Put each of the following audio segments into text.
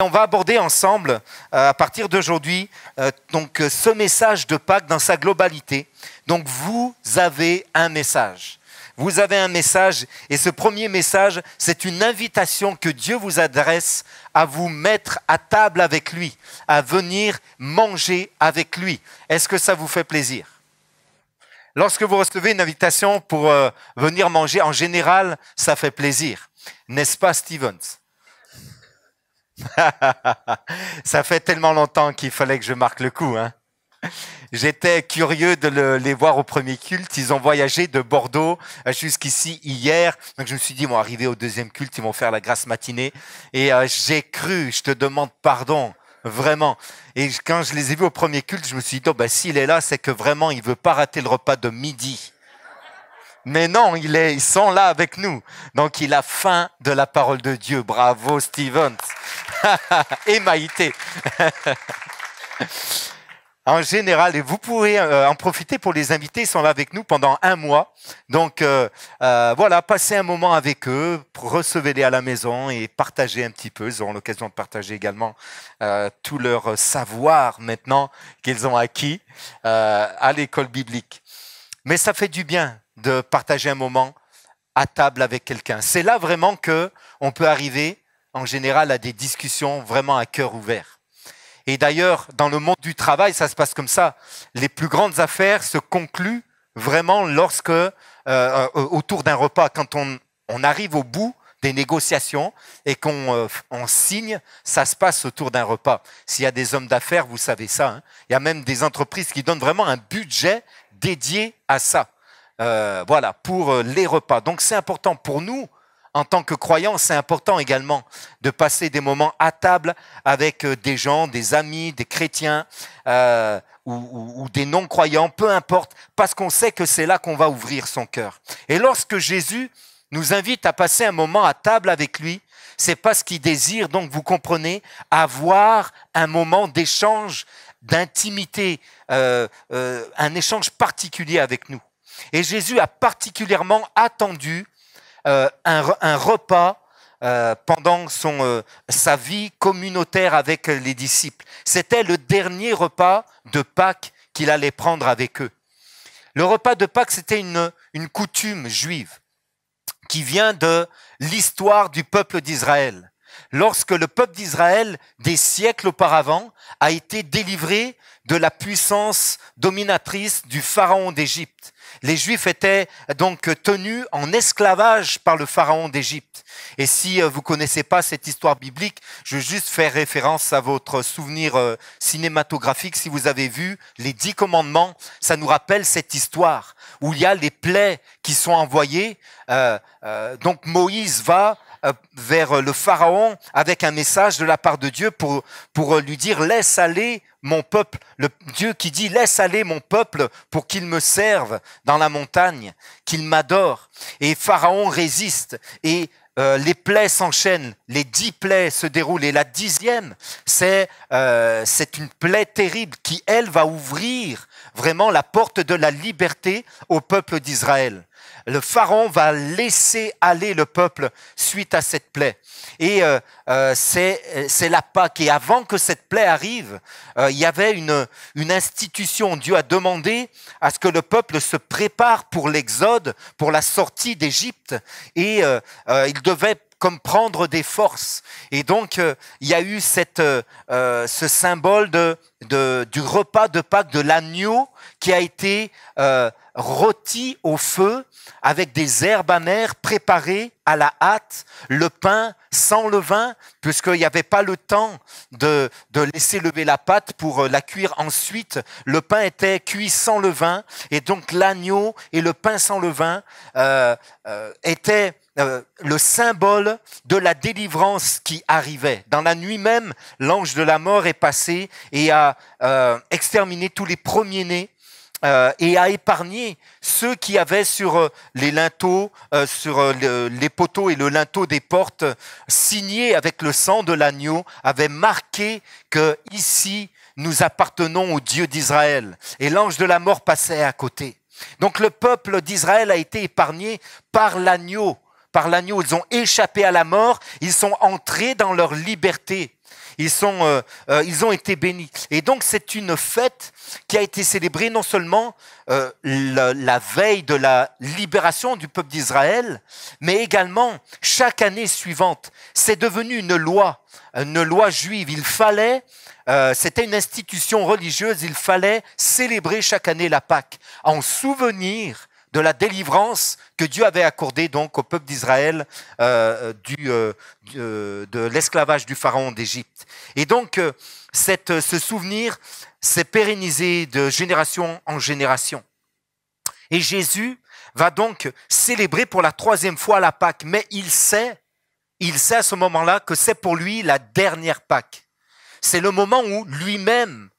On va aborder ensemble, à partir d'aujourd'hui, ce message de Pâques dans sa globalité. Donc, vous avez un message. Vous avez un message, et ce premier message, c'est une invitation que Dieu vous adresse à vous mettre à table avec lui, à venir manger avec lui. Est-ce que ça vous fait plaisir? Lorsque vous recevez une invitation pour venir manger, en général, ça fait plaisir. N'est-ce pas, Stevens? Ça fait tellement longtemps qu'il fallait que je marque le coup. Hein. J'étais curieux de les voir au premier culte. Ils ont voyagé de Bordeaux jusqu'ici hier. Donc je me suis dit, ils vont arriver au deuxième culte, ils vont faire la grasse matinée. Et j'ai cru, je te demande pardon, vraiment. Et quand je les ai vus au premier culte, je me suis dit, oh, s'il est là, c'est que vraiment, il ne veut pas rater le repas de midi. Mais non, ils sont là avec nous. Donc, il a faim de la parole de Dieu. Bravo, Stevens. Et Maïté. En général, et vous pouvez en profiter pour les inviter. Ils sont là avec nous pendant un mois. Donc, voilà, passez un moment avec eux, recevez-les à la maison et partagez un petit peu. Ils auront l'occasion de partager également tout leur savoir maintenant qu'ils ont acquis à l'école biblique. Mais ça fait du bien de partager un moment à table avec quelqu'un. C'est là vraiment qu'on peut arriver, en général, à des discussions vraiment à cœur ouvert. Et d'ailleurs, dans le monde du travail, ça se passe comme ça. Les plus grandes affaires se concluent vraiment autour d'un repas. Quand on arrive au bout des négociations et qu'on signe, ça se passe autour d'un repas. S'il y a des hommes d'affaires, vous savez ça. Hein. Il y a même des entreprises qui donnent vraiment un budget dédié à ça. Voilà, pour les repas. Donc c'est important pour nous, en tant que croyants, c'est important également de passer des moments à table avec des gens, des amis, des chrétiens ou des non-croyants, peu importe, parce qu'on sait que c'est là qu'on va ouvrir son cœur. Et lorsque Jésus nous invite à passer un moment à table avec lui, c'est parce qu'il désire, donc vous comprenez, avoir un moment d'échange, d'intimité, un échange particulier avec nous. Et Jésus a particulièrement attendu un repas pendant sa vie communautaire avec les disciples. C'était le dernier repas de Pâques qu'il allait prendre avec eux. Le repas de Pâques, c'était une coutume juive qui vient de l'histoire du peuple d'Israël. Lorsque le peuple d'Israël, des siècles auparavant, a été délivré de la puissance dominatrice du pharaon d'Égypte. Les Juifs étaient donc tenus en esclavage par le pharaon d'Égypte. Et si vous ne connaissez pas cette histoire biblique, je veux juste faire référence à votre souvenir cinématographique. Si vous avez vu les 10 commandements, ça nous rappelle cette histoire où il y a les plaies qui sont envoyées. Donc Moïse va vers le pharaon avec un message de la part de Dieu pour lui dire « Laisse aller mon peuple », le Dieu qui dit « Laisse aller mon peuple pour qu'il me serve dans la montagne, qu'il m'adore ». Et Pharaon résiste et les plaies s'enchaînent, les 10 plaies se déroulent et la 10e, c'est une plaie terrible qui, elle, va ouvrir vraiment la porte de la liberté au peuple d'Israël. Le pharaon va laisser aller le peuple suite à cette plaie. Et c'est la Pâque. Et avant que cette plaie arrive, il y avait une institution. Dieu a demandé à ce que le peuple se prépare pour l'exode, pour la sortie d'Égypte. Et il devait comme prendre des forces. Et donc, il y a eu ce symbole du repas de Pâques, de l'agneau qui a été rôti au feu avec des herbes amères préparées à la hâte, le pain sans levain, puisqu'il n'y avait pas le temps de laisser lever la pâte pour la cuire ensuite. Le pain était cuit sans levain, et donc l'agneau et le pain sans levain étaient le symbole de la délivrance qui arrivait. Dans la nuit même, l'ange de la mort est passé et a exterminé tous les premiers-nés et a épargné ceux qui avaient sur les linteaux, sur les poteaux et le linteau des portes, signé avec le sang de l'agneau, avait marqué que ici nous appartenons au Dieu d'Israël. Et l'ange de la mort passait à côté. Donc le peuple d'Israël a été épargné par l'agneau. Par l'agneau, ils ont échappé à la mort, ils sont entrés dans leur liberté. Ils ont été bénis. Et donc c'est une fête qui a été célébrée non seulement la veille de la libération du peuple d'Israël, mais également chaque année suivante. C'est devenu une loi juive. C'était une institution religieuse, il fallait célébrer chaque année la Pâque en souvenir de la délivrance que Dieu avait accordée donc au peuple d'Israël de l'esclavage du pharaon d'Égypte. Et donc ce souvenir s'est pérennisé de génération en génération. Et Jésus va donc célébrer pour la 3e fois la Pâque, mais il sait à ce moment-là que c'est pour lui la dernière Pâque. C'est le moment où lui-même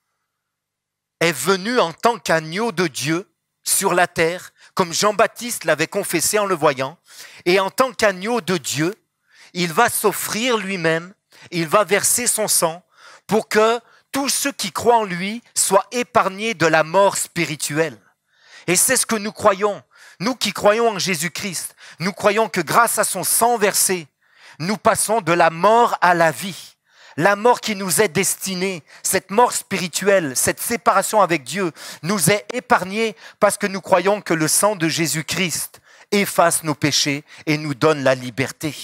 est venu en tant qu'agneau de Dieu sur la terre, comme Jean-Baptiste l'avait confessé en le voyant. Et en tant qu'agneau de Dieu, il va s'offrir lui-même, il va verser son sang pour que tous ceux qui croient en lui soient épargnés de la mort spirituelle. Et c'est ce que nous croyons. Nous qui croyons en Jésus-Christ, nous croyons que grâce à son sang versé, nous passons de la mort à la vie. La mort qui nous est destinée, cette mort spirituelle, cette séparation avec Dieu, nous est épargnée parce que nous croyons que le sang de Jésus-Christ efface nos péchés et nous donne la liberté.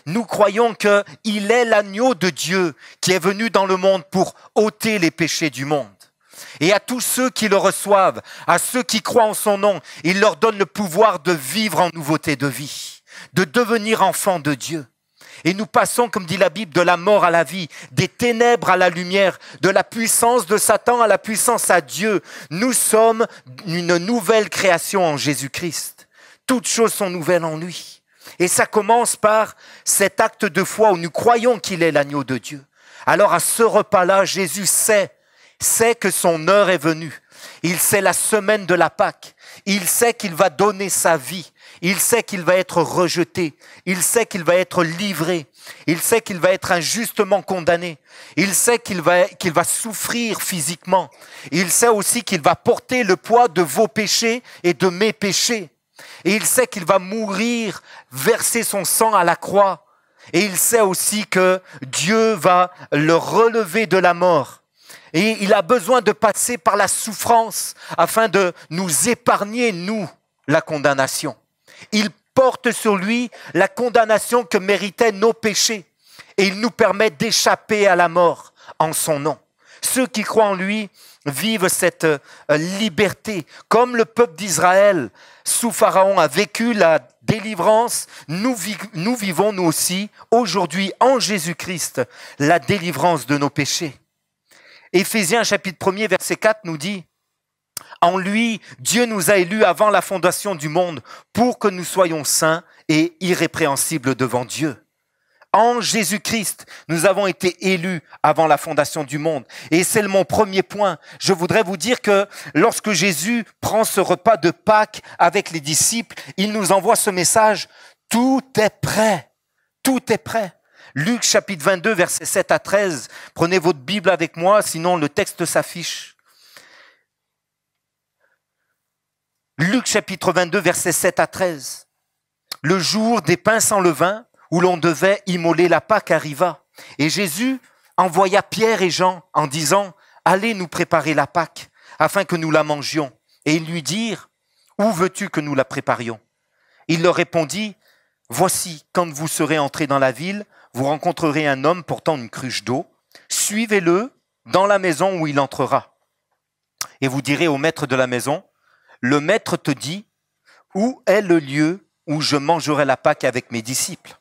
Nous croyons qu'il est l'agneau de Dieu qui est venu dans le monde pour ôter les péchés du monde. Et à tous ceux qui le reçoivent, à ceux qui croient en son nom, il leur donne le pouvoir de vivre en nouveauté de vie, de devenir enfants de Dieu. Et nous passons, comme dit la Bible, de la mort à la vie, des ténèbres à la lumière, de la puissance de Satan à la puissance à Dieu. Nous sommes une nouvelle création en Jésus-Christ. Toutes choses sont nouvelles en lui. Et ça commence par cet acte de foi où nous croyons qu'il est l'agneau de Dieu. Alors à ce repas-là, Jésus sait que son heure est venue. Il sait la semaine de la Pâque. Il sait qu'il va donner sa vie. Il sait qu'il va être rejeté. Il sait qu'il va être livré. Il sait qu'il va être injustement condamné. Il sait qu'il va souffrir physiquement. Il sait aussi qu'il va porter le poids de vos péchés et de mes péchés. Et il sait qu'il va mourir, verser son sang à la croix. Et il sait aussi que Dieu va le relever de la mort. Et il a besoin de passer par la souffrance afin de nous épargner, nous, la condamnation. Il porte sur lui la condamnation que méritaient nos péchés et il nous permet d'échapper à la mort en son nom. Ceux qui croient en lui vivent cette liberté. Comme le peuple d'Israël sous Pharaon a vécu la délivrance, nous vivons nous aussi aujourd'hui en Jésus-Christ la délivrance de nos péchés. Éphésiens chapitre 1er verset 4 nous dit: en lui, Dieu nous a élus avant la fondation du monde pour que nous soyons saints et irrépréhensibles devant Dieu. En Jésus-Christ, nous avons été élus avant la fondation du monde. Et c'est mon premier point. Je voudrais vous dire que lorsque Jésus prend ce repas de Pâques avec les disciples, il nous envoie ce message: tout est prêt. Tout est prêt. Luc chapitre 22, versets 7 à 13. Prenez votre Bible avec moi, sinon le texte s'affiche. Luc chapitre 22, versets 7 à 13. Le jour des pains sans levain, où l'on devait immoler la Pâque, arriva. Et Jésus envoya Pierre et Jean en disant: allez nous préparer la Pâque, afin que nous la mangions. Et ils lui dirent: où veux-tu que nous la préparions? Il leur répondit: voici, quand vous serez entrés dans la ville, vous rencontrerez un homme portant une cruche d'eau. Suivez-le dans la maison où il entrera. Et vous direz au maître de la maison: le maître te dit, où est le lieu où je mangerai la Pâque avec mes disciples?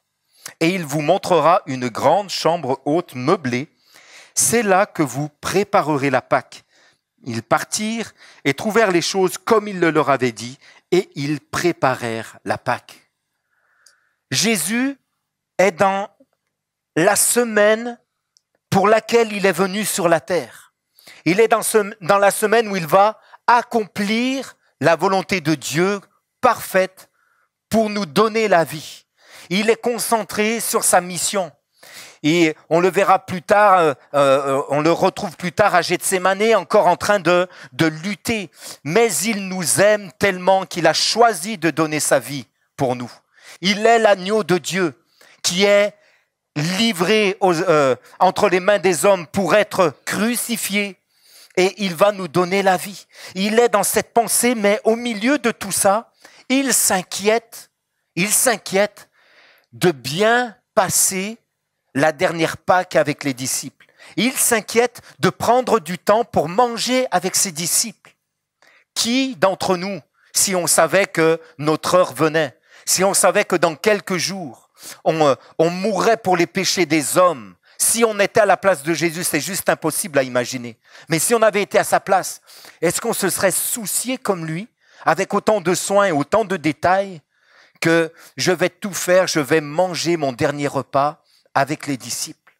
Et il vous montrera une grande chambre haute meublée. C'est là que vous préparerez la Pâque. Ils partirent et trouvèrent les choses comme il le leur avait dit, et ils préparèrent la Pâque. Jésus est dans la semaine pour laquelle il est venu sur la terre. Il est dans la semaine où il va accomplir la volonté de Dieu parfaite pour nous donner la vie. Il est concentré sur sa mission. Et on le verra plus tard, on le retrouve plus tard à Gethsémanée, encore en train de lutter. Mais il nous aime tellement qu'il a choisi de donner sa vie pour nous. Il est l'agneau de Dieu qui est livré entre les mains des hommes pour être crucifié et il va nous donner la vie. Il est dans cette pensée, mais au milieu de tout ça, il s'inquiète de bien passer la dernière Pâque avec les disciples. Il s'inquiète de prendre du temps pour manger avec ses disciples. Qui d'entre nous, si on savait que notre heure venait, si on savait que dans quelques jours, on mourrait pour les péchés des hommes, si on était à la place de Jésus, c'est juste impossible à imaginer. Mais si on avait été à sa place, est-ce qu'on se serait soucié comme lui, avec autant de soins et autant de détails, que je vais tout faire, je vais manger mon dernier repas avec les disciples?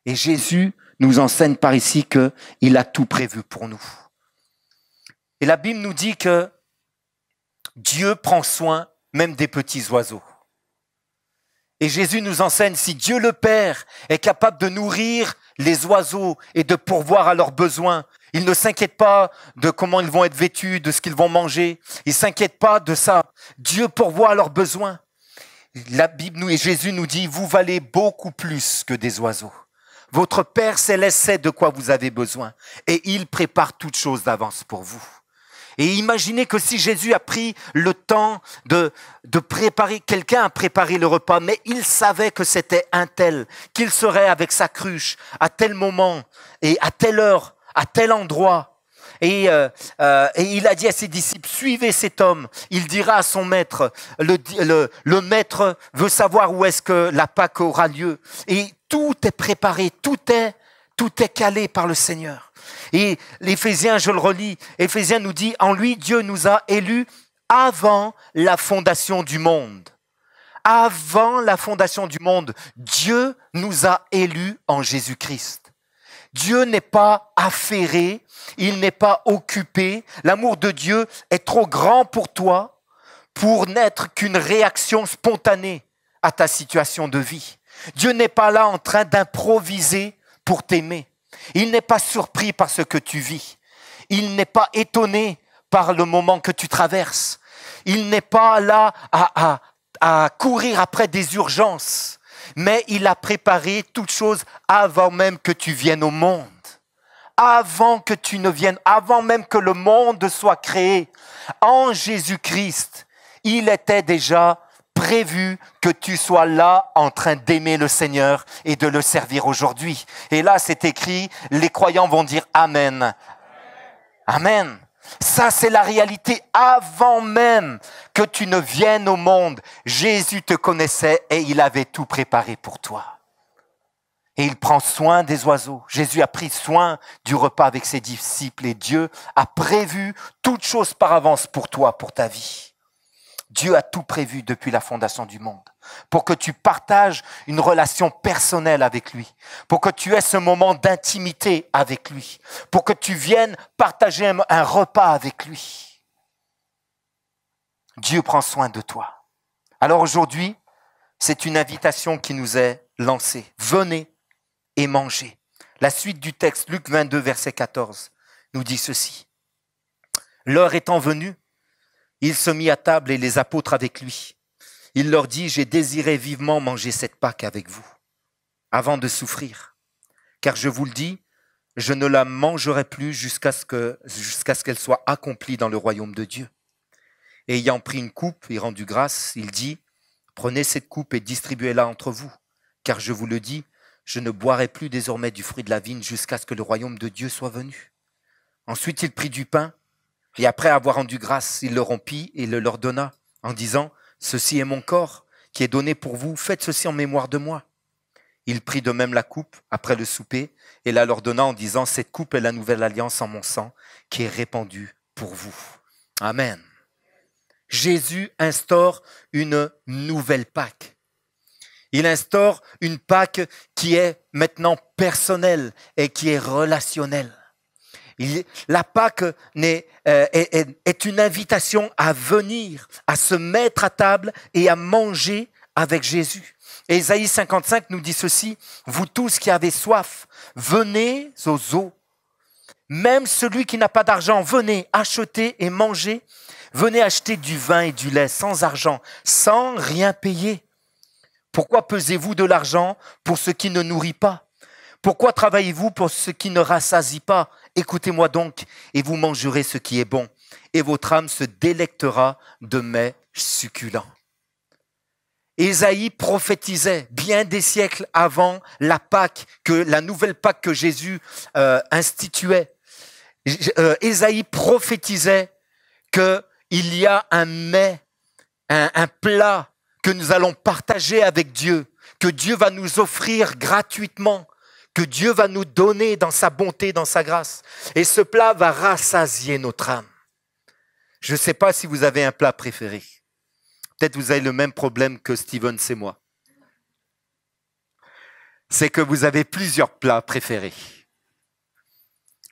Et Jésus nous enseigne par ici qu'il a tout prévu pour nous. Et la Bible nous dit que Dieu prend soin même des petits oiseaux. Et Jésus nous enseigne, si Dieu le Père est capable de nourrir les oiseaux et de pourvoir à leurs besoins, il ne s'inquiète pas de comment ils vont être vêtus, de ce qu'ils vont manger. Il ne s'inquiète pas de ça. Dieu pourvoit à leurs besoins. La Bible et Jésus nous dit, vous valez beaucoup plus que des oiseaux. Votre Père céleste sait de quoi vous avez besoin et il prépare toutes choses d'avance pour vous. Et imaginez que si Jésus a pris le temps de préparer, quelqu'un a préparé le repas, mais il savait que c'était un tel, qu'il serait avec sa cruche à tel moment et à telle heure, à tel endroit. Et il a dit à ses disciples, suivez cet homme. Il dira à son maître, le maître veut savoir où est-ce que la Pâque aura lieu. Et tout est préparé, tout est calé par le Seigneur. Et l'Éphésiens, je le relis, Éphésiens nous dit, en lui, Dieu nous a élus avant la fondation du monde. Avant la fondation du monde, Dieu nous a élus en Jésus-Christ. Dieu n'est pas affairé, il n'est pas occupé. L'amour de Dieu est trop grand pour toi pour n'être qu'une réaction spontanée à ta situation de vie. Dieu n'est pas là en train d'improviser pour t'aimer. Il n'est pas surpris par ce que tu vis. Il n'est pas étonné par le moment que tu traverses. Il n'est pas là à courir après des urgences. Mais il a préparé toutes choses avant même que tu viennes au monde. Avant que tu ne viennes, avant même que le monde soit créé. En Jésus-Christ, il était déjà prévu que tu sois là en train d'aimer le Seigneur et de le servir aujourd'hui. Et là, c'est écrit, les croyants vont dire Amen. Amen. Ça, c'est la réalité. Avant même que tu ne viennes au monde, Jésus te connaissait et il avait tout préparé pour toi. Et il prend soin des oiseaux. Jésus a pris soin du repas avec ses disciples et Dieu a prévu toutes choses par avance pour toi, pour ta vie. Dieu a tout prévu depuis la fondation du monde pour que tu partages une relation personnelle avec lui, pour que tu aies ce moment d'intimité avec lui, pour que tu viennes partager un repas avec lui. Dieu prend soin de toi. Alors aujourd'hui, c'est une invitation qui nous est lancée. Venez et mangez. La suite du texte, Luc 22, verset 14, nous dit ceci. L'heure étant venue, il se mit à table et les apôtres avec lui. Il leur dit, j'ai désiré vivement manger cette Pâque avec vous, avant de souffrir. Car je vous le dis, je ne la mangerai plus jusqu'à ce qu'elle soit accomplie dans le royaume de Dieu. Et ayant pris une coupe et rendu grâce, il dit, prenez cette coupe et distribuez-la entre vous. Car je vous le dis, je ne boirai plus désormais du fruit de la vigne jusqu'à ce que le royaume de Dieu soit venu. Ensuite, il prit du pain. Et après avoir rendu grâce, il le rompit et le leur donna, en disant, « Ceci est mon corps, qui est donné pour vous, faites ceci en mémoire de moi. » Il prit de même la coupe, après le souper, et la leur donna en disant, « Cette coupe est la nouvelle alliance en mon sang, qui est répandue pour vous. » Amen. Jésus instaure une nouvelle Pâque. Il instaure une Pâque qui est maintenant personnelle et qui est relationnelle. La Pâque est une invitation à venir, à se mettre à table et à manger avec Jésus. Et Ésaïe 55 nous dit ceci, « Vous tous qui avez soif, venez aux eaux. Même celui qui n'a pas d'argent, venez acheter et manger. Venez acheter du vin et du lait sans argent, sans rien payer. Pourquoi pesez-vous de l'argent pour ce qui ne nourrit pas? Pourquoi travaillez-vous pour ce qui ne rassasie pas? Écoutez-moi donc, et vous mangerez ce qui est bon, et votre âme se délectera de mets succulents. » Ésaïe prophétisait bien des siècles avant la Pâque, la nouvelle Pâque que Jésus instituait. Ésaïe prophétisait qu'il y a un mets, un plat que nous allons partager avec Dieu, que Dieu va nous offrir gratuitement, que Dieu va nous donner dans sa bonté, dans sa grâce. Et ce plat va rassasier notre âme. Je ne sais pas si vous avez un plat préféré. Peut-être vous avez le même problème que Steven et moi. C'est que vous avez plusieurs plats préférés.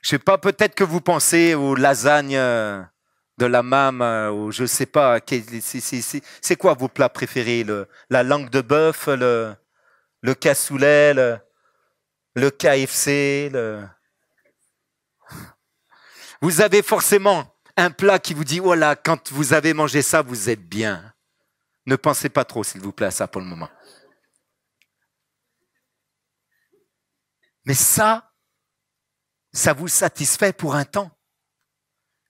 Je ne sais pas, peut-être que vous pensez aux lasagnes de la mam, ou je ne sais pas. C'est quoi vos plats préférés? La langue de bœuf, le cassoulet, le KFC. Vous avez forcément un plat qui vous dit, oh là, quand vous avez mangé ça, vous êtes bien. Ne pensez pas trop, s'il vous plaît, à ça pour le moment. Mais ça vous satisfait pour un temps.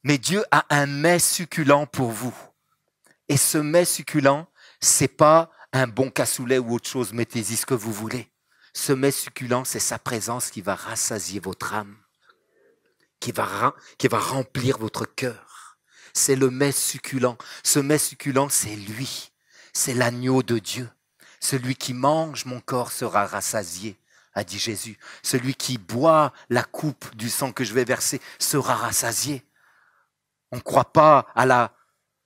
Mais Dieu a un mets succulent pour vous. Et ce mets succulent, c'est pas un bon cassoulet ou autre chose, mettez-y ce que vous voulez. Ce mets succulent, c'est sa présence qui va rassasier votre âme, qui va remplir votre cœur. C'est le mets succulent. Ce mets succulent, c'est lui. C'est l'agneau de Dieu. Celui qui mange mon corps sera rassasié, a dit Jésus. Celui qui boit la coupe du sang que je vais verser sera rassasié. On ne croit pas à la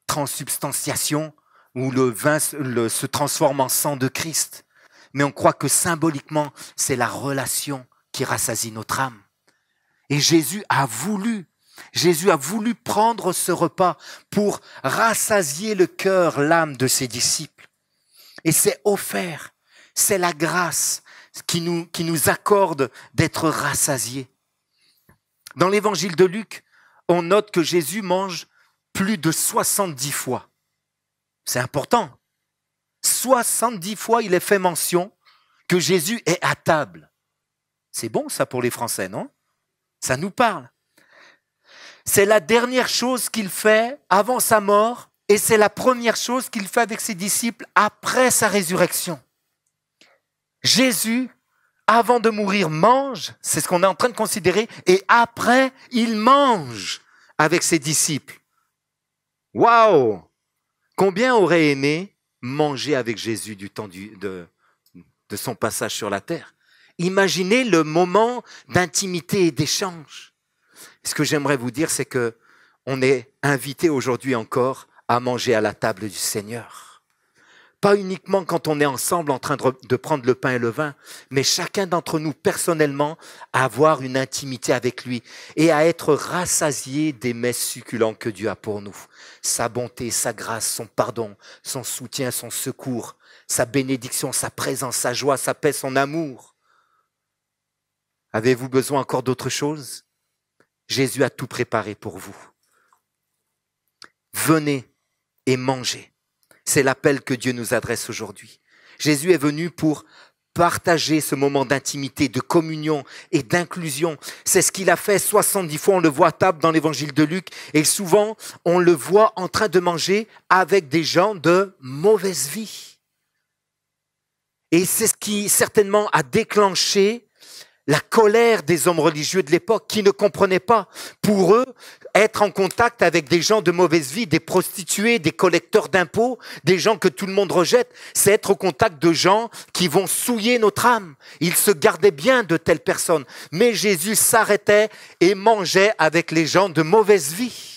transsubstantiation où le vin se transforme en sang de Christ. Mais on croit que symboliquement, c'est la relation qui rassasie notre âme. Et Jésus a voulu prendre ce repas pour rassasier le cœur, l'âme de ses disciples. Et c'est offert, c'est la grâce qui nous accorde d'être rassasiés. Dans l'évangile de Luc, on note que Jésus mange plus de 70 fois. C'est important. 70 fois, il est fait mention que Jésus est à table. C'est bon ça pour les Français, non? Ça nous parle. C'est la dernière chose qu'il fait avant sa mort et c'est la première chose qu'il fait avec ses disciples après sa résurrection. Jésus, avant de mourir, mange, c'est ce qu'on est en train de considérer, et après, il mange avec ses disciples. Waouh! Combien aurait aimé manger avec Jésus du temps de son passage sur la terre? Imaginez le moment d'intimité et d'échange. Ce que j'aimerais vous dire, c'est que on est invité aujourd'hui encore à manger à la table du Seigneur. Pas uniquement quand on est ensemble en train de prendre le pain et le vin, mais chacun d'entre nous personnellement à avoir une intimité avec lui et à être rassasié des mets succulents que Dieu a pour nous. Sa bonté, sa grâce, son pardon, son soutien, son secours, sa bénédiction, sa présence, sa joie, sa paix, son amour. Avez-vous besoin encore d'autre chose? Jésus a tout préparé pour vous. Venez et mangez. C'est l'appel que Dieu nous adresse aujourd'hui. Jésus est venu pour partager ce moment d'intimité, de communion et d'inclusion. C'est ce qu'il a fait 70 fois. On le voit à table dans l'évangile de Luc. Et souvent, on le voit en train de manger avec des gens de mauvaise vie. Et c'est ce qui certainement a déclenché la colère des hommes religieux de l'époque qui ne comprenaient pas. Pour eux, être en contact avec des gens de mauvaise vie, des prostituées, des collecteurs d'impôts, des gens que tout le monde rejette, c'est être au contact de gens qui vont souiller notre âme. Ils se gardaient bien de telles personnes. Mais Jésus s'arrêtait et mangeait avec les gens de mauvaise vie.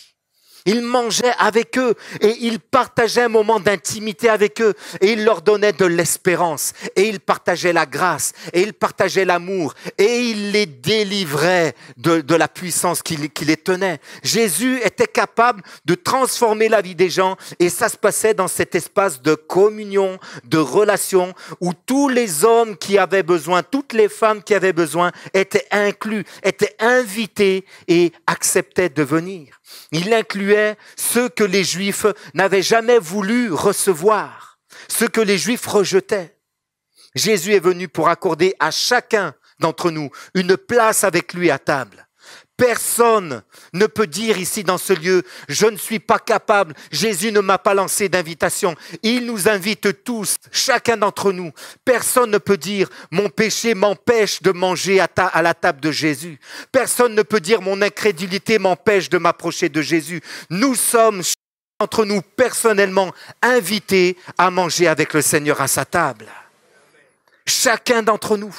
Il mangeait avec eux et il partageait un moment d'intimité avec eux et il leur donnait de l'espérance et il partageait la grâce et il partageait l'amour et il les délivrait de la puissance qui les tenait. Jésus était capable de transformer la vie des gens et ça se passait dans cet espace de communion, de relation où tous les hommes qui avaient besoin, toutes les femmes qui avaient besoin étaient inclus, étaient invités et acceptaient de venir. Il incluait ceux que les Juifs n'avaient jamais voulu recevoir, ceux que les Juifs rejetaient. Jésus est venu pour accorder à chacun d'entre nous une place avec lui à table. Personne ne peut dire ici dans ce lieu, je ne suis pas capable, Jésus ne m'a pas lancé d'invitation. Il nous invite tous, chacun d'entre nous. Personne ne peut dire, mon péché m'empêche de manger à la table de Jésus. Personne ne peut dire, mon incrédulité m'empêche de m'approcher de Jésus. Nous sommes, chacun d'entre nous, personnellement invités à manger avec le Seigneur à sa table. Chacun d'entre nous.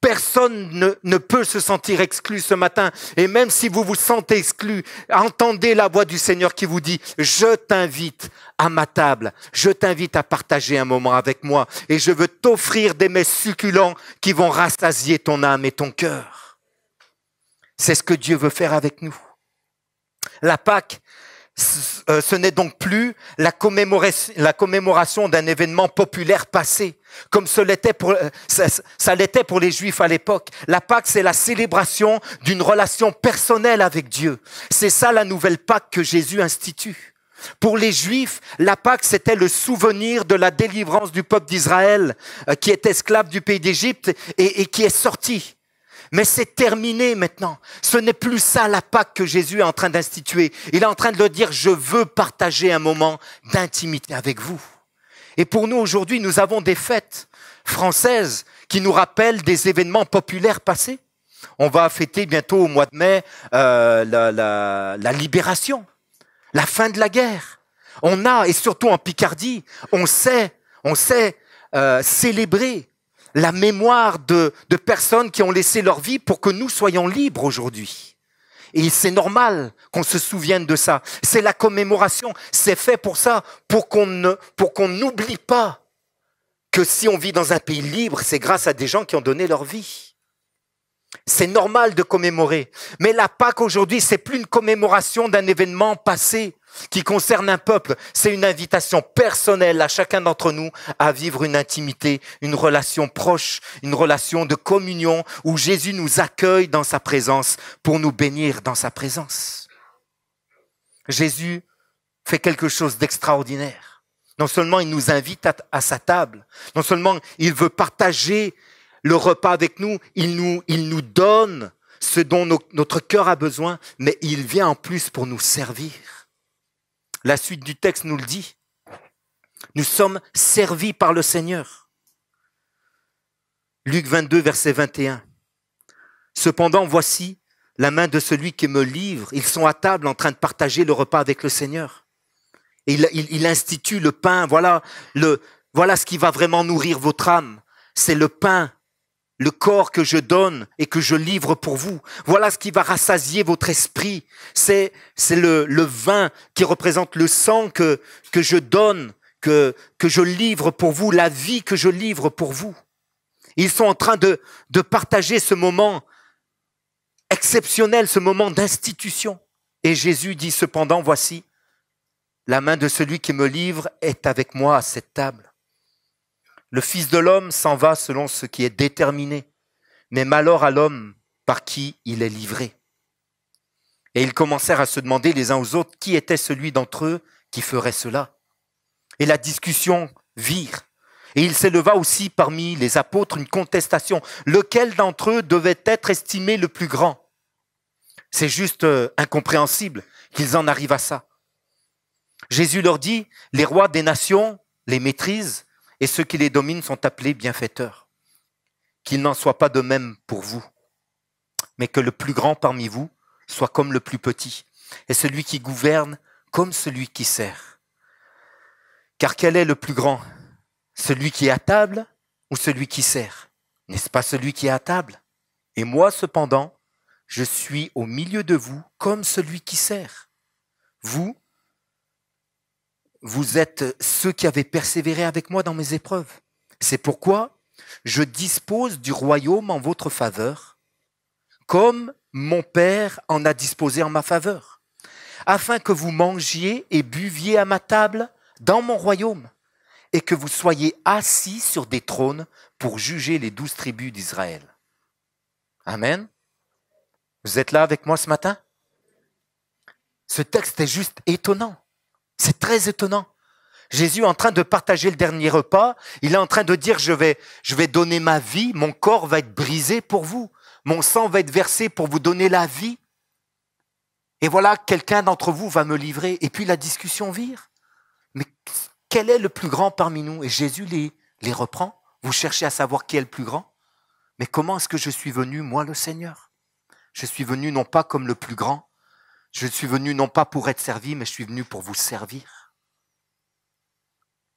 Personne ne peut se sentir exclu ce matin. Et même si vous vous sentez exclu, entendez la voix du Seigneur qui vous dit, je t'invite à ma table, je t'invite à partager un moment avec moi et je veux t'offrir des mets succulents qui vont rassasier ton âme et ton cœur. C'est ce que Dieu veut faire avec nous. La Pâque, ce n'est donc plus la commémoration d'un événement populaire passé, comme ça l'était pour les Juifs à l'époque. La Pâque, c'est la célébration d'une relation personnelle avec Dieu. C'est ça la nouvelle Pâque que Jésus institue. Pour les Juifs, la Pâque, c'était le souvenir de la délivrance du peuple d'Israël qui est esclave du pays d'Égypte et qui est sorti. Mais c'est terminé maintenant. Ce n'est plus ça la Pâque que Jésus est en train d'instituer. Il est en train de le dire, je veux partager un moment d'intimité avec vous. Et pour nous aujourd'hui, nous avons des fêtes françaises qui nous rappellent des événements populaires passés. On va fêter bientôt au mois de mai la libération, la fin de la guerre. On a, et surtout en Picardie, on sait célébrer la mémoire de personnes qui ont laissé leur vie pour que nous soyons libres aujourd'hui. Et c'est normal qu'on se souvienne de ça. C'est la commémoration. C'est fait pour ça, pour qu'on n'oublie pas que si on vit dans un pays libre, c'est grâce à des gens qui ont donné leur vie. C'est normal de commémorer. Mais la Pâque aujourd'hui, c'est plus une commémoration d'un événement passé qui concerne un peuple. C'est une invitation personnelle à chacun d'entre nous à vivre une intimité, une relation proche, une relation de communion où Jésus nous accueille dans sa présence pour nous bénir dans sa présence. Jésus fait quelque chose d'extraordinaire. Non seulement il nous invite à sa table, non seulement il veut partager le repas avec nous, il nous donne ce dont notre cœur a besoin, mais il vient en plus pour nous servir. La suite du texte nous le dit. Nous sommes servis par le Seigneur. Luc 22, verset 21. Cependant, voici la main de celui qui me livre. Ils sont à table en train de partager le repas avec le Seigneur. Et il institue le pain. Voilà ce qui va vraiment nourrir votre âme. C'est le pain, le corps que je donne et que je livre pour vous. Voilà ce qui va rassasier votre esprit. C'est le vin qui représente le sang que je donne, que je livre pour vous, la vie que je livre pour vous. Ils sont en train de partager ce moment exceptionnel, ce moment d'institution. Et Jésus dit cependant, voici, la main de celui qui me livre est avec moi à cette table. Le Fils de l'homme s'en va selon ce qui est déterminé, mais malheur à l'homme par qui il est livré. Et ils commencèrent à se demander les uns aux autres qui était celui d'entre eux qui ferait cela. Et la discussion vire. Et il s'éleva aussi parmi les apôtres une contestation. Lequel d'entre eux devait être estimé le plus grand? C'est juste incompréhensible qu'ils en arrivent à ça. Jésus leur dit, les rois des nations les maîtrisent et ceux qui les dominent sont appelés bienfaiteurs. Qu'il n'en soit pas de même pour vous, mais que le plus grand parmi vous soit comme le plus petit, et celui qui gouverne comme celui qui sert. Car quel est le plus grand? Celui qui est à table ou celui qui sert? N'est-ce pas celui qui est à table? Et moi, cependant, je suis au milieu de vous comme celui qui sert. Vous êtes ceux qui avez persévéré avec moi dans mes épreuves. C'est pourquoi je dispose du royaume en votre faveur, comme mon Père en a disposé en ma faveur, afin que vous mangiez et buviez à ma table dans mon royaume, et que vous soyez assis sur des trônes pour juger les 12 tribus d'Israël. Amen. Vous êtes là avec moi ce matin? Ce texte est juste étonnant. C'est très étonnant. Jésus est en train de partager le dernier repas. Il est en train de dire, je vais donner ma vie, mon corps va être brisé pour vous. Mon sang va être versé pour vous donner la vie. Et voilà, quelqu'un d'entre vous va me livrer. Et puis la discussion vire. Mais quel est le plus grand parmi nous? Et Jésus les reprend. Vous cherchez à savoir qui est le plus grand? Mais comment est-ce que je suis venu, moi le Seigneur? Je suis venu non pas comme le plus grand. Je suis venu non pas pour être servi, mais je suis venu pour vous servir.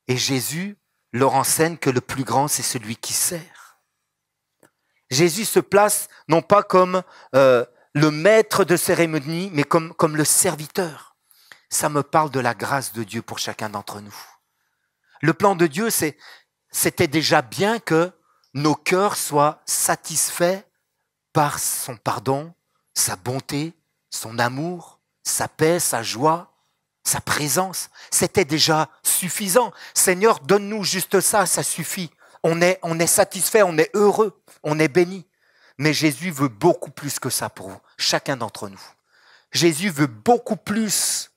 Et Jésus leur enseigne que le plus grand, c'est celui qui sert. Jésus se place non pas comme le maître de cérémonie, mais comme le serviteur. Ça me parle de la grâce de Dieu pour chacun d'entre nous. Le plan de Dieu, c'était déjà bien que nos cœurs soient satisfaits par son pardon, sa bonté, son amour, sa paix, sa joie, sa présence. C'était déjà suffisant. Seigneur, donne-nous juste ça, ça suffit. On est satisfait, on est heureux, on est béni. Mais Jésus veut beaucoup plus que ça pour vous, chacun d'entre nous. Jésus veut beaucoup plus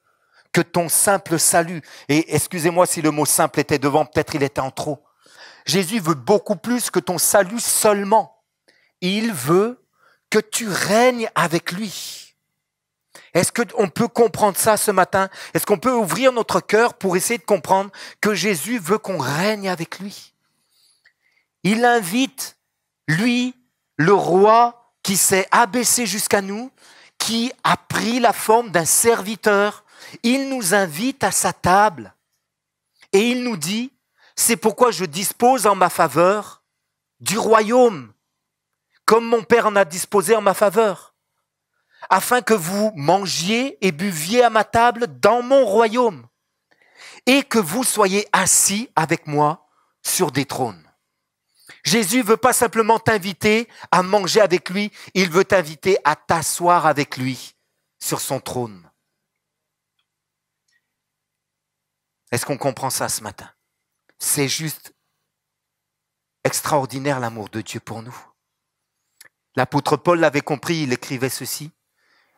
que ton simple salut. Et excusez-moi si le mot simple était devant, peut-être il était en trop. Jésus veut beaucoup plus que ton salut seulement. Il veut que tu règnes avec lui. Est-ce qu'on peut comprendre ça ce matin? Est-ce qu'on peut ouvrir notre cœur pour essayer de comprendre que Jésus veut qu'on règne avec lui? Il invite, lui, le roi qui s'est abaissé jusqu'à nous, qui a pris la forme d'un serviteur. Il nous invite à sa table et il nous dit, c'est pourquoi je dispose en ma faveur du royaume, comme mon Père en a disposé en ma faveur, afin que vous mangiez et buviez à ma table dans mon royaume, et que vous soyez assis avec moi sur des trônes. Jésus ne veut pas simplement t'inviter à manger avec lui, il veut t'inviter à t'asseoir avec lui sur son trône. Est-ce qu'on comprend ça ce matin? C'est juste extraordinaire l'amour de Dieu pour nous. L'apôtre Paul l'avait compris, il écrivait ceci.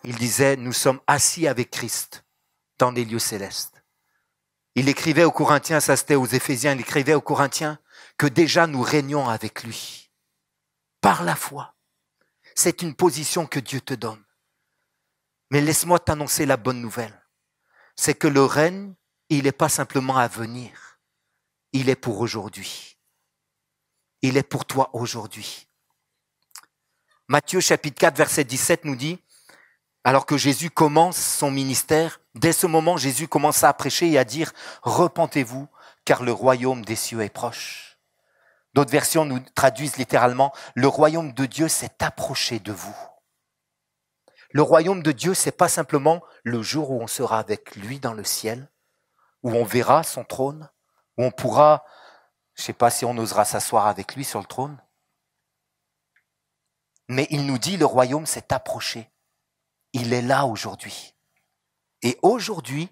Il disait, nous sommes assis avec Christ dans les lieux célestes. Il écrivait aux Corinthiens, ça c'était aux Éphésiens, il écrivait aux Corinthiens que déjà nous régnons avec lui. Par la foi. C'est une position que Dieu te donne. Mais laisse-moi t'annoncer la bonne nouvelle. C'est que le règne, il n'est pas simplement à venir. Il est pour aujourd'hui. Il est pour toi aujourd'hui. Matthieu chapitre 4, verset 17 nous dit, alors que Jésus commence son ministère, dès ce moment, Jésus commence à prêcher et à dire « Repentez-vous, car le royaume des cieux est proche. » D'autres versions nous traduisent littéralement « Le royaume de Dieu s'est approché de vous. » Le royaume de Dieu, c'est pas simplement le jour où on sera avec lui dans le ciel, où on verra son trône, où on pourra, je ne sais pas si on osera s'asseoir avec lui sur le trône, mais il nous dit le royaume s'est approché. Il est là aujourd'hui. Et aujourd'hui,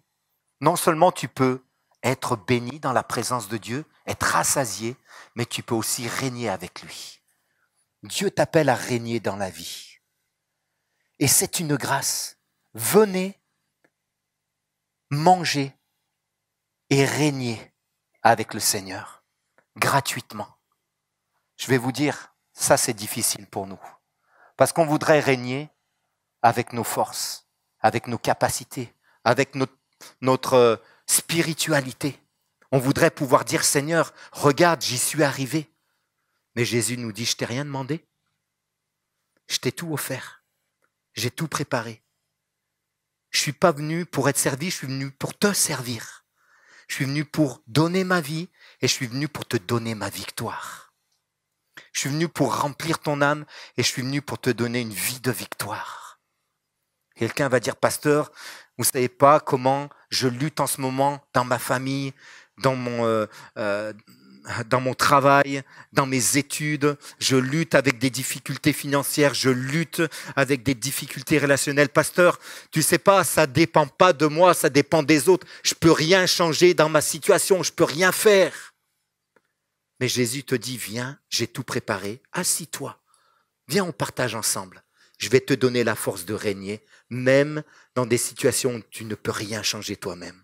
non seulement tu peux être béni dans la présence de Dieu, être rassasié, mais tu peux aussi régner avec lui. Dieu t'appelle à régner dans la vie. Et c'est une grâce. Venez manger et régner avec le Seigneur, gratuitement. Je vais vous dire, ça c'est difficile pour nous. Parce qu'on voudrait régner avec nos forces, avec nos capacités, avec notre spiritualité. On voudrait pouvoir dire, Seigneur, regarde, j'y suis arrivé. Mais Jésus nous dit, je t'ai rien demandé. Je t'ai tout offert. J'ai tout préparé. Je suis pas venu pour être servi, je suis venu pour te servir. Je suis venu pour donner ma vie et je suis venu pour te donner ma victoire. Je suis venu pour remplir ton âme et je suis venu pour te donner une vie de victoire. Quelqu'un va dire, pasteur, vous savez pas comment je lutte en ce moment dans ma famille, dans mon travail, dans mes études, je lutte avec des difficultés financières, je lutte avec des difficultés relationnelles. Pasteur, tu sais pas, ça dépend pas de moi, ça dépend des autres. Je peux rien changer dans ma situation, je peux rien faire. Mais Jésus te dit, viens, j'ai tout préparé, assis-toi. Viens, on partage ensemble. Je vais te donner la force de régner, même dans des situations où tu ne peux rien changer toi-même.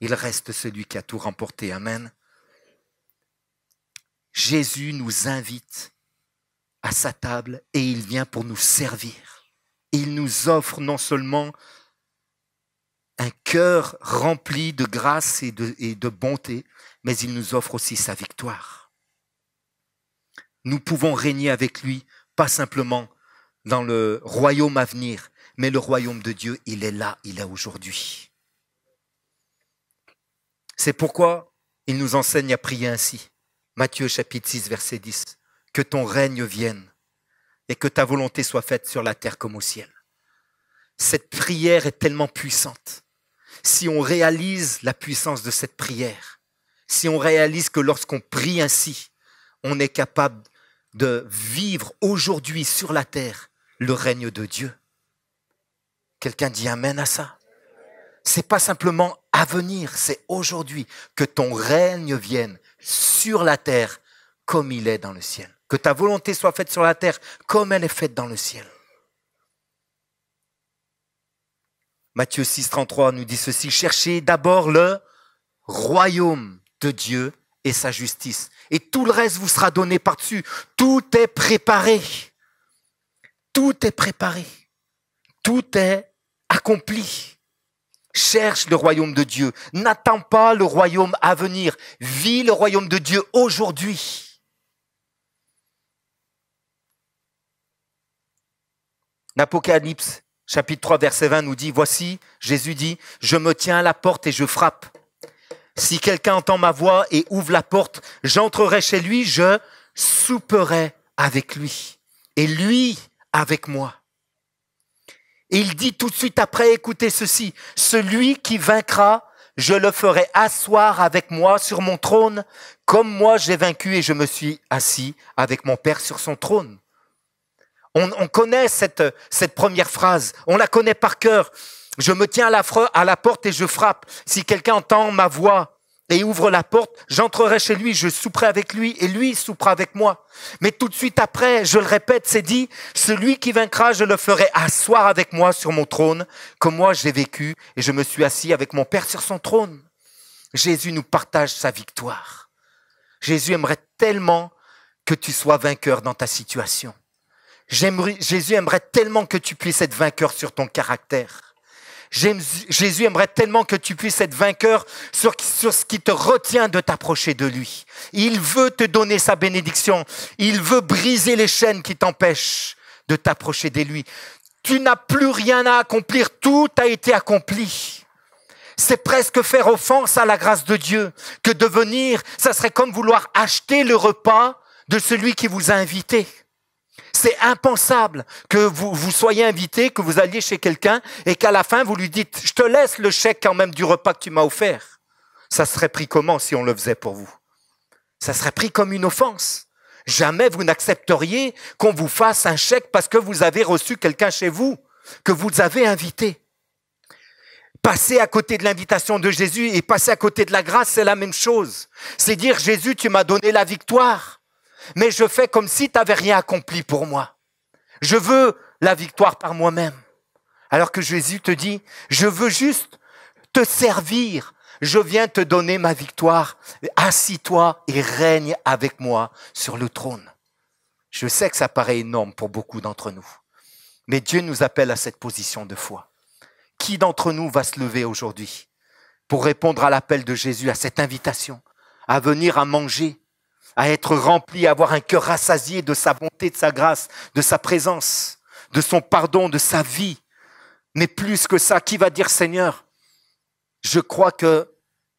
il reste celui qui a tout remporté. Amen. Jésus nous invite à sa table et il vient pour nous servir. Il nous offre non seulement un cœur rempli de grâce et de bonté, mais il nous offre aussi sa victoire. Nous pouvons régner avec lui, pas simplement dans le royaume à venir, mais le royaume de Dieu, il est là, il est aujourd'hui. C'est pourquoi il nous enseigne à prier ainsi. Matthieu chapitre 6, verset 10. Que ton règne vienne et que ta volonté soit faite sur la terre comme au ciel. Cette prière est tellement puissante. Si on réalise la puissance de cette prière, si on réalise que lorsqu'on prie ainsi, on est capable de vivre aujourd'hui sur la terre le règne de Dieu. Quelqu'un dit amen à ça? C'est pas simplement à venir, c'est aujourd'hui que ton règne vienne sur la terre comme il est dans le ciel. Que ta volonté soit faite sur la terre comme elle est faite dans le ciel. Matthieu 6, 33 nous dit ceci, cherchez d'abord le royaume de Dieu et sa justice. Et tout le reste vous sera donné par-dessus. Tout est préparé. Tout est préparé. Tout est accompli. Cherche le royaume de Dieu. N'attends pas le royaume à venir. Vis le royaume de Dieu aujourd'hui. L'Apocalypse, chapitre 3, verset 20 nous dit, voici, Jésus dit, je me tiens à la porte et je frappe. Si quelqu'un entend ma voix et ouvre la porte, j'entrerai chez lui, je souperai avec lui et lui avec moi. Et il dit tout de suite après, écoutez ceci, celui qui vaincra, je le ferai asseoir avec moi sur mon trône, comme moi j'ai vaincu et je me suis assis avec mon Père sur son trône. On connaît cette première phrase, on la connaît par cœur. Je me tiens à la porte et je frappe. Si quelqu'un entend ma voix et ouvre la porte, j'entrerai chez lui, je souperai avec lui et lui soupera avec moi. Mais tout de suite après, je le répète, c'est dit, celui qui vaincra, je le ferai asseoir avec moi sur mon trône, comme moi j'ai vécu et je me suis assis avec mon Père sur son trône. Jésus nous partage sa victoire. Jésus aimerait tellement que tu sois vainqueur dans ta situation. Jésus aimerait tellement que tu puisses être vainqueur sur ton caractère. Jésus aimerait tellement que tu puisses être vainqueur sur ce qui te retient de t'approcher de lui. Il veut te donner sa bénédiction. Il veut briser les chaînes qui t'empêchent de t'approcher de lui. Tu n'as plus rien à accomplir. Tout a été accompli. C'est presque faire offense à la grâce de Dieu que de venir, ça serait comme vouloir acheter le repas de celui qui vous a invité. C'est impensable que vous soyez invité, que vous alliez chez quelqu'un et qu'à la fin vous lui dites « Je te laisse le chèque quand même du repas que tu m'as offert ». Ça serait pris comment si on le faisait pour vous? Ça serait pris comme une offense. Jamais vous n'accepteriez qu'on vous fasse un chèque parce que vous avez reçu quelqu'un chez vous, que vous avez invité. Passer à côté de l'invitation de Jésus et passer à côté de la grâce, c'est la même chose. C'est dire « Jésus, tu m'as donné la victoire ». Mais je fais comme si tu n'avais rien accompli pour moi. Je veux la victoire par moi-même. Alors que Jésus te dit, je veux juste te servir. Je viens te donner ma victoire. Assis-toi et règne avec moi sur le trône. Je sais que ça paraît énorme pour beaucoup d'entre nous. Mais Dieu nous appelle à cette position de foi. Qui d'entre nous va se lever aujourd'hui pour répondre à l'appel de Jésus, à cette invitation, à venir à manger, à être rempli, à avoir un cœur rassasié de sa bonté, de sa grâce, de sa présence, de son pardon, de sa vie. Mais plus que ça, qui va dire Seigneur, je crois que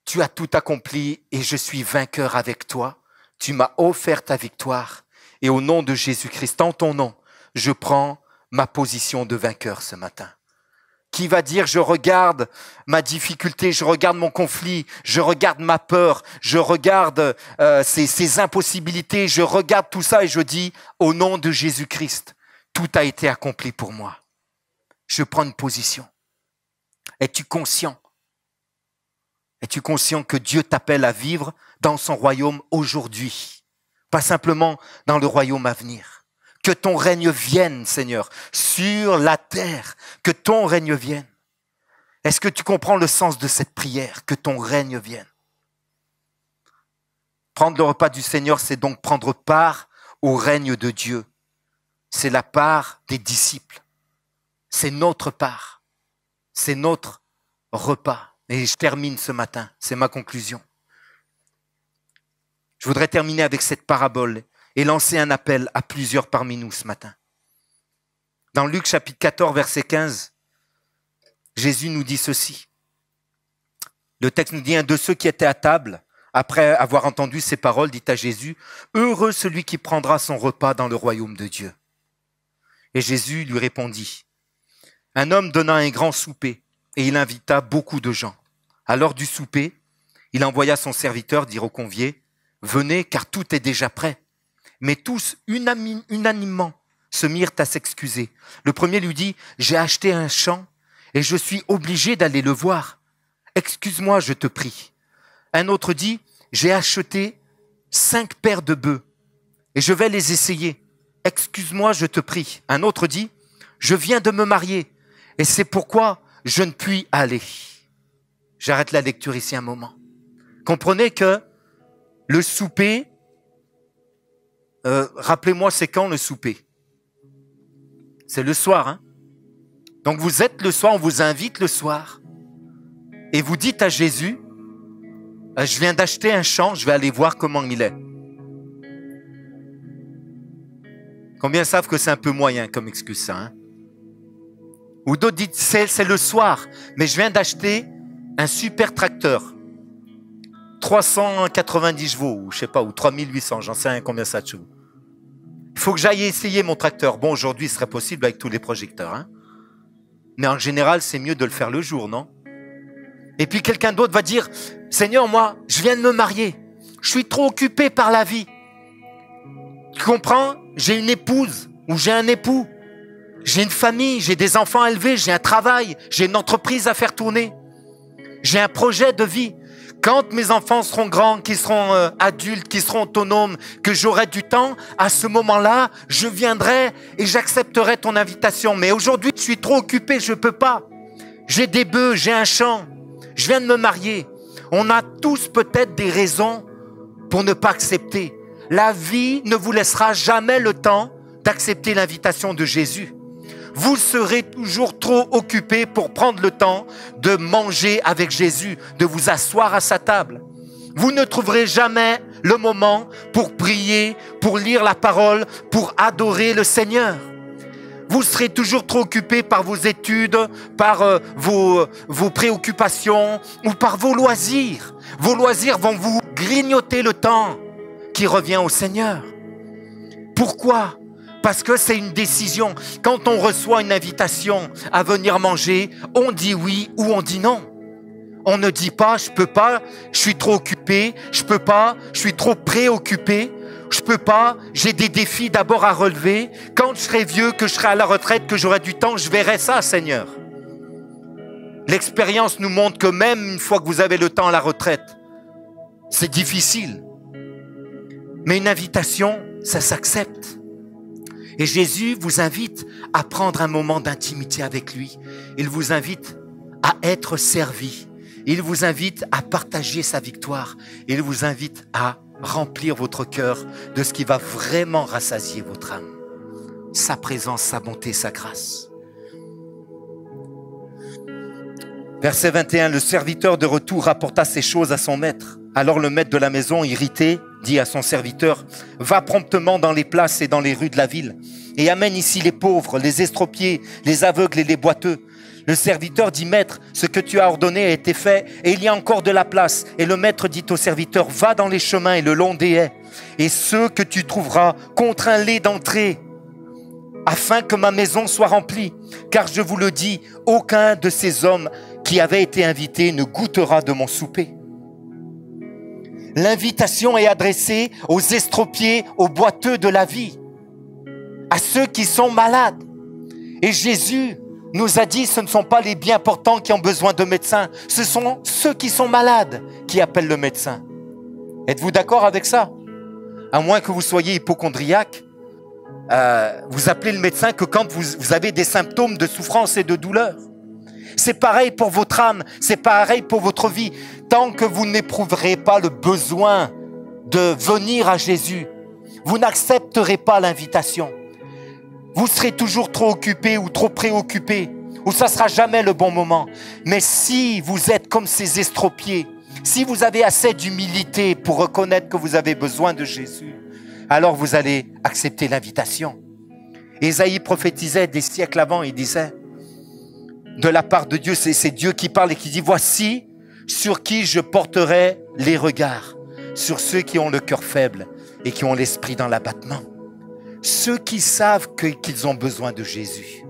tu as tout accompli et je suis vainqueur avec toi. Tu m'as offert ta victoire et au nom de Jésus-Christ, en ton nom, je prends ma position de vainqueur ce matin. Qui va dire, je regarde ma difficulté, je regarde mon conflit, je regarde ma peur, je regarde ces impossibilités, je regarde tout ça et je dis, au nom de Jésus-Christ, tout a été accompli pour moi. Je prends une position. Es-tu conscient? Es-tu conscient que Dieu t'appelle à vivre dans son royaume aujourd'hui? Pas simplement dans le royaume à venir. Que ton règne vienne, Seigneur, sur la terre. Que ton règne vienne. Est-ce que tu comprends le sens de cette prière? Que ton règne vienne. Prendre le repas du Seigneur, c'est donc prendre part au règne de Dieu. C'est la part des disciples. C'est notre part. C'est notre repas. Et je termine ce matin. C'est ma conclusion. Je voudrais terminer avec cette parabole et lancer un appel à plusieurs parmi nous ce matin. Dans Luc chapitre 14, verset 15, Jésus nous dit ceci. Le texte nous dit, un de ceux qui étaient à table, après avoir entendu ces paroles, dit à Jésus, « Heureux celui qui prendra son repas dans le royaume de Dieu. » Et Jésus lui répondit, « Un homme donna un grand souper, et il invita beaucoup de gens. À l'heure du souper, il envoya son serviteur dire aux conviés, « Venez, car tout est déjà prêt. » Mais tous, unanimement, se mirent à s'excuser. Le premier lui dit, « J'ai acheté un champ, et je suis obligé d'aller le voir. Excuse-moi, je te prie. » Un autre dit, « J'ai acheté 5 paires de bœufs et je vais les essayer. Excuse-moi, je te prie. » Un autre dit, « Je viens de me marier et c'est pourquoi je ne puis aller. » J'arrête la lecture ici un moment. Comprenez que le souper, rappelez-moi, c'est quand le souper? C'est le soir, hein? Donc vous êtes le soir, on vous invite le soir et vous dites à Jésus, je viens d'acheter un champ, je vais aller voir comment il est. Combien savent que c'est un peu moyen comme excuse ça, hein? Ou d'autres disent, c'est le soir, mais je viens d'acheter un super tracteur. 390 chevaux, ou je sais pas, ou 3800, j'en sais rien combien ça de chevaux. Il faut que j'aille essayer mon tracteur. Bon, aujourd'hui, ce serait possible avec tous les projecteurs, hein? Mais en général, c'est mieux de le faire le jour, non? Et puis quelqu'un d'autre va dire, Seigneur, moi, je viens de me marier. Je suis trop occupé par la vie. Tu comprends? J'ai une épouse ou j'ai un époux. J'ai une famille, j'ai des enfants à élever, j'ai un travail, j'ai une entreprise à faire tourner. J'ai un projet de vie. Quand mes enfants seront grands, qu'ils seront adultes, qu'ils seront autonomes, que j'aurai du temps, à ce moment-là, je viendrai et j'accepterai ton invitation. Mais aujourd'hui, je suis trop occupé, je ne peux pas. J'ai des bœufs, j'ai un champ, je viens de me marier. On a tous peut-être des raisons pour ne pas accepter. La vie ne vous laissera jamais le temps d'accepter l'invitation de Jésus. Vous serez toujours trop occupé pour prendre le temps de manger avec Jésus, de vous asseoir à sa table. Vous ne trouverez jamais le moment pour prier, pour lire la parole, pour adorer le Seigneur. Vous serez toujours trop occupé par vos études, par vos préoccupations ou par vos loisirs. Vos loisirs vont vous grignoter le temps qui revient au Seigneur. Pourquoi ? Parce que c'est une décision. Quand on reçoit une invitation à venir manger, on dit oui ou on dit non. On ne dit pas, je peux pas, je suis trop occupé, je peux pas, je suis trop préoccupé, je peux pas, j'ai des défis d'abord à relever. Quand je serai vieux, que je serai à la retraite, que j'aurai du temps, je verrai ça, Seigneur. L'expérience nous montre que même une fois que vous avez le temps à la retraite, c'est difficile. Mais une invitation, ça s'accepte. Et Jésus vous invite à prendre un moment d'intimité avec lui. Il vous invite à être servi. Il vous invite à partager sa victoire. Il vous invite à remplir votre cœur de ce qui va vraiment rassasier votre âme. Sa présence, sa bonté, sa grâce. Verset 21, le serviteur de retour rapporta ces choses à son maître. Alors le maître de la maison, irrité, dit à son serviteur, « Va promptement dans les places et dans les rues de la ville et amène ici les pauvres, les estropiés, les aveugles et les boiteux. » Le serviteur dit, « Maître, ce que tu as ordonné a été fait et il y a encore de la place. » Et le maître dit au serviteur, « Va dans les chemins et le long des haies et ceux que tu trouveras, contrains-les d'entrer afin que ma maison soit remplie. Car je vous le dis, aucun de ces hommes qui avaient été invités ne goûtera de mon souper. » L'invitation est adressée aux estropiés, aux boiteux de la vie, à ceux qui sont malades. Et Jésus nous a dit, ce ne sont pas les bien portants qui ont besoin de médecins, ce sont ceux qui sont malades qui appellent le médecin. Êtes-vous d'accord avec ça? À moins que vous soyez hypocondriaque, vous appelez le médecin que quand vous avez des symptômes de souffrance et de douleur. C'est pareil pour votre âme, c'est pareil pour votre vie. Tant que vous n'éprouverez pas le besoin de venir à Jésus, vous n'accepterez pas l'invitation. Vous serez toujours trop occupé ou trop préoccupé, ou ça ne sera jamais le bon moment. Mais si vous êtes comme ces estropiés, si vous avez assez d'humilité pour reconnaître que vous avez besoin de Jésus, alors vous allez accepter l'invitation. Ésaïe prophétisait des siècles avant, il disait, de la part de Dieu, c'est Dieu qui parle et qui dit, voici sur qui je porterai les regards, sur ceux qui ont le cœur faible et qui ont l'esprit dans l'abattement. Ceux qui savent qu'ils ont besoin de Jésus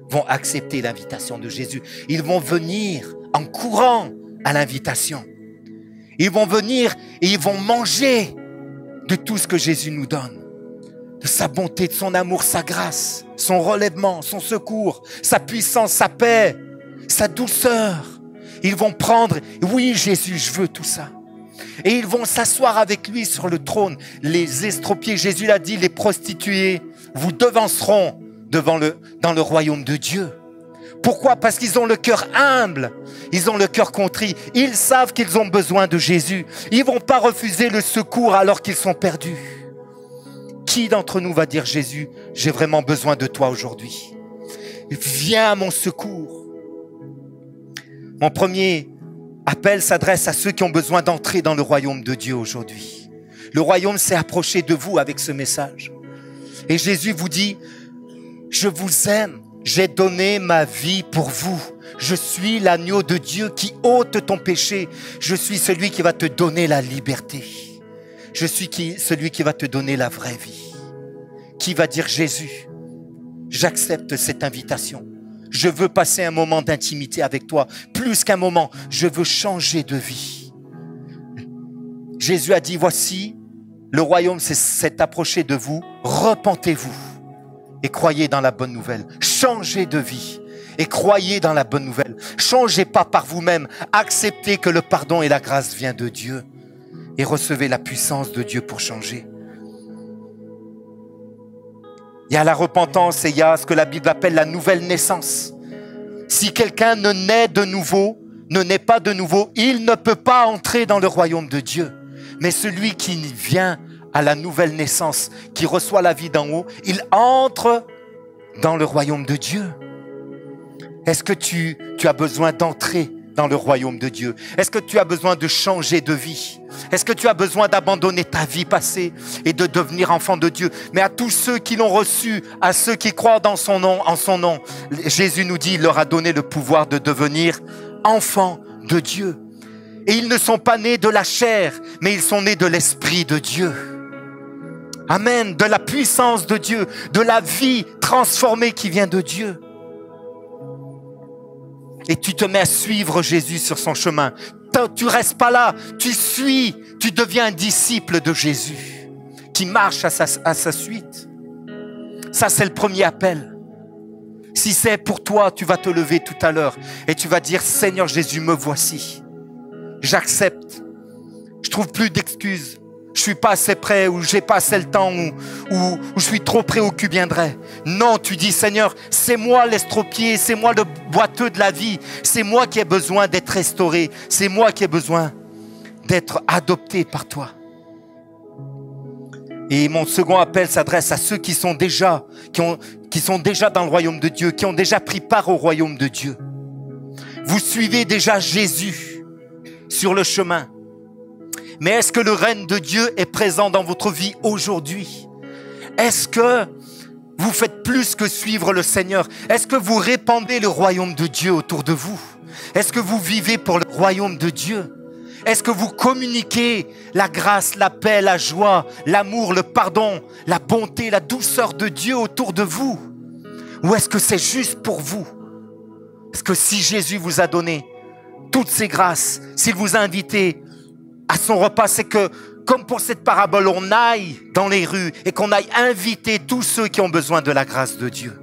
vont accepter l'invitation de Jésus. Ils vont venir en courant à l'invitation. Ils vont venir et ils vont manger de tout ce que Jésus nous donne. De sa bonté, de son amour, sa grâce, son relèvement, son secours, sa puissance, sa paix, sa douceur. Ils vont prendre, oui Jésus, je veux tout ça. Et ils vont s'asseoir avec lui sur le trône. Les estropiés, Jésus l'a dit, les prostituées vous devanceront dans le royaume de Dieu. Pourquoi? Parce qu'ils ont le cœur humble, ils ont le cœur contrit, ils savent qu'ils ont besoin de Jésus. Ils ne vont pas refuser le secours alors qu'ils sont perdus. Qui d'entre nous va dire, Jésus, j'ai vraiment besoin de toi aujourd'hui? Viens à mon secours. Mon premier appel s'adresse à ceux qui ont besoin d'entrer dans le royaume de Dieu aujourd'hui. Le royaume s'est approché de vous avec ce message. Et Jésus vous dit, je vous aime, j'ai donné ma vie pour vous. Je suis l'agneau de Dieu qui ôte ton péché. Je suis celui qui va te donner la liberté. Je suis celui qui va te donner la vraie vie. Qui va dire, Jésus, j'accepte cette invitation. Je veux passer un moment d'intimité avec toi. Plus qu'un moment, je veux changer de vie. Jésus a dit, voici, le royaume s'est approché de vous. Repentez-vous et croyez dans la bonne nouvelle. Changez de vie et croyez dans la bonne nouvelle. Changez pas par vous-même. Acceptez que le pardon et la grâce viennent de Dieu et recevez la puissance de Dieu pour changer. Il y a la repentance et il y a ce que la Bible appelle la nouvelle naissance. Si quelqu'un ne naît de nouveau, ne naît pas de nouveau, il ne peut pas entrer dans le royaume de Dieu. Mais celui qui vient à la nouvelle naissance, qui reçoit la vie d'en haut, il entre dans le royaume de Dieu. Est-ce que tu as besoin d'entrer dans le royaume de Dieu? Est-ce que tu as besoin de changer de vie? Est-ce que tu as besoin d'abandonner ta vie passée et de devenir enfant de Dieu? Mais à tous ceux qui l'ont reçu, à ceux qui croient dans son nom, en son nom, Jésus nous dit, il leur a donné le pouvoir de devenir enfants de Dieu. Et ils ne sont pas nés de la chair, mais ils sont nés de l'Esprit de Dieu. Amen, de la puissance de Dieu, de la vie transformée qui vient de Dieu. Et tu te mets à suivre Jésus sur son chemin. Tu restes pas là, tu suis, tu deviens un disciple de Jésus qui marche à sa suite. Ça, c'est le premier appel. Si c'est pour toi, tu vas te lever tout à l'heure et tu vas dire, Seigneur Jésus, me voici. J'accepte. Je trouve plus d'excuses. Je suis pas assez prêt ou j'ai pas assez le temps ou je suis trop préoccupé. Non, tu dis, Seigneur, c'est moi l'estropié, c'est moi le boiteux de la vie. C'est moi qui ai besoin d'être restauré. C'est moi qui ai besoin d'être adopté par toi. Et mon second appel s'adresse à ceux qui sont déjà dans le royaume de Dieu, qui ont déjà pris part au royaume de Dieu. Vous suivez déjà Jésus sur le chemin. Mais est-ce que le règne de Dieu est présent dans votre vie aujourd'hui? Est-ce que vous faites plus que suivre le Seigneur? Est-ce que vous répandez le royaume de Dieu autour de vous? Est-ce que vous vivez pour le royaume de Dieu? Est-ce que vous communiquez la grâce, la paix, la joie, l'amour, le pardon, la bonté, la douceur de Dieu autour de vous? Ou est-ce que c'est juste pour vous? Parce que si Jésus vous a donné toutes ces grâces, s'il vous a invité à son repas, c'est que, comme pour cette parabole, on aille dans les rues et qu'on aille inviter tous ceux qui ont besoin de la grâce de Dieu.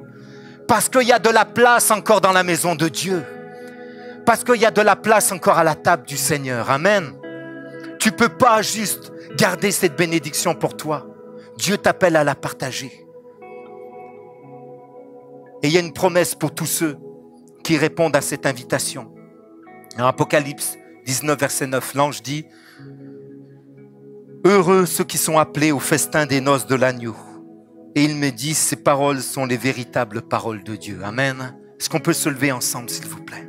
Parce qu'il y a de la place encore dans la maison de Dieu. Parce qu'il y a de la place encore à la table du Seigneur. Amen. Tu ne peux pas juste garder cette bénédiction pour toi. Dieu t'appelle à la partager. Et il y a une promesse pour tous ceux qui répondent à cette invitation. Dans Apocalypse 19, verset 9, l'ange dit « Heureux ceux qui sont appelés au festin des noces de l'agneau. » Et il me dit « Ces paroles sont les véritables paroles de Dieu. » Amen. Est-ce qu'on peut se lever ensemble, s'il vous plaît?